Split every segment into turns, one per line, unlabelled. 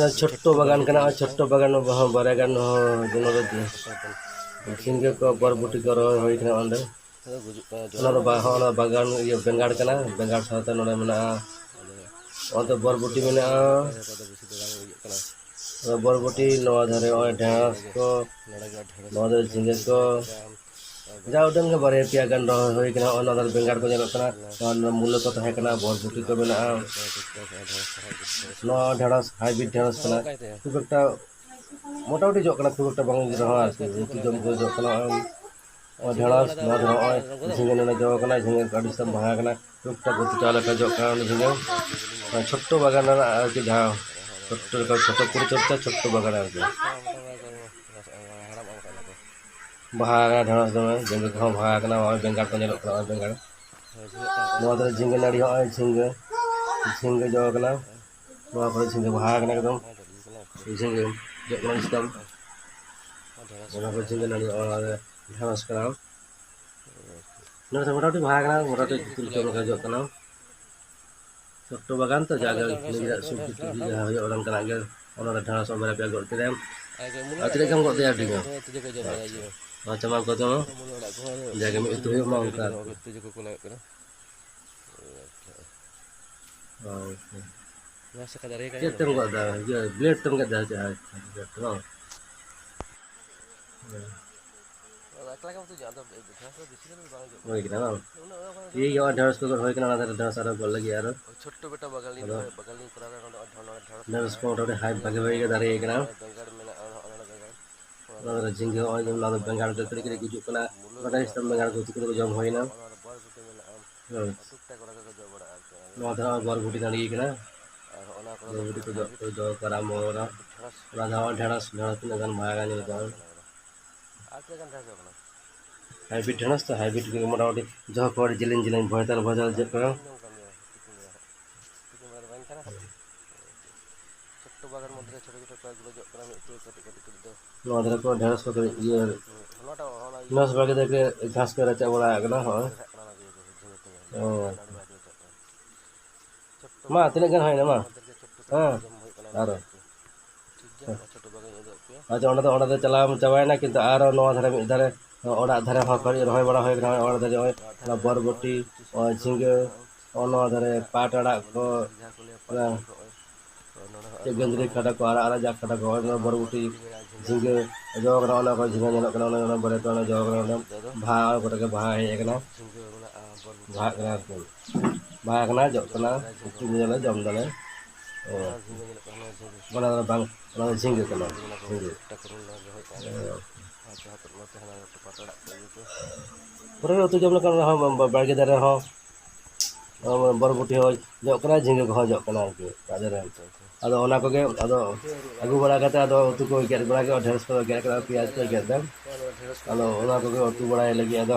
छोटो बागान करना छोटो बागान बारे गान झिंगे को बरबुटी को रोई अंडे बागान बेंगाड़ करना बेंगाड़ साथ ना बरबुटी में बरबुटी नवा धारे ढेंस को नवा धारे झिंगे को जा उडन के बारे पिया गान रोई बेंगाड़ को मूल्य को तहकना बरबुटी को मेना नवा ढेंस हाइब्रिड ढेंस खूब एक मोटामुटी जोकना खूब एक बांग रहा उतु जम को जोकना ढेंस नवा झिंगे ने जोकना झिंगे काटी सब भागना खूब एक उतु चाल का जोकना झिंगे छोटो बागान आरकी जहाँ छोटो परिचर्चा छोटो बागान आरकी बाहा ढेंस दमे झिंगे को भागना बेंगाड़ को नेलोकना बेंगाड़ नवा दरे झिंगे नाड़ी झिंगे झिंगे जोकना नवा पर झिंगे भागना एकदम झिंगे जोकना इसम नवा पर झिंगे नाड़ी ढेंस कना नवा मोटामुटी भागना मोटामुटी तुलचो का जोकना छोटो बागान तो जागा निजा सब्जी जहाँ हो orang kena aja orang ada sama mereka piagor tidak tidak kamu kok tiap dia macam apa tu jaga itu yang mau kan kita tengok dah ya blade tengok dah jahat tengok होई किना ये यो ढेंस को होई किना ना ढेंस आरो बोल लगी यार
छोटो बेटा बगल नी करा
ढेंस को उठे हाई भागे भाई के दारे किना ना जिंगे और जम ना बेंगाड़ के कड़ी गुजु कना बड़ा सिस्टम बेंगाड़ को तुक जम होई ना नो धा बरबुटी दाड़ी किना बरबुटी को जो करा मोरा ना धा ढेंस ढेंस गान भागा नि गान हाइब्रिड ढेंस तो हाइब्रिड के मोटामुटी जहाँ पर जिलें जिलें भयताल भजल जब नवा को ढेंस को ये नस बागे देखे घास के रचा बड़ा आगना हो मा तीन गन है ना मा हाँ आरो अच्छा ओना तो चला चाबाय ना किंतु आरो नवा धारे मिद धारे ओड़ा धारे हकरी रहोय बड़ा होय ग्राम ओड़ा धारे ओना बरबटी और झिंगे ओना धारे पाट आड़ा को गंजरी काटा को आरा जा काटा को ओना बरबटी झिंगे जोग ना ओना को झिंगे नेलो कना ओना बरे तो ओना जोग ना भा गोटे के भा हे कना भा कना भा कना जो कना उतु नेला जम दले बना बांग बना झिंगे कना झिंगे पूरे उतु जम लगा बाड़गे दारे हो बरबुटी हो जो कना झिंगे को जो कना के काजरे अदो ओना को के अदो अगु बड़ा कते अदो उतु को गेट बड़ा के ढेंस को गेट करा प्याज को गेट दम अदो ओना को के उतु बड़ा लगी अदो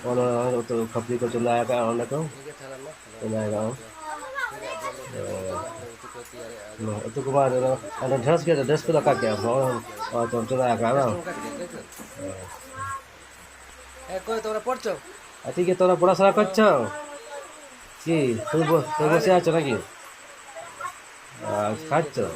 ओना उतु खपली को चलाया का ओना को चलाया itu kemarin ada dress kita dress kita kakek apa contoh lah kan
kau tu orang porco
ati kita orang pura salah kacau si tu bos si aja lagi kacau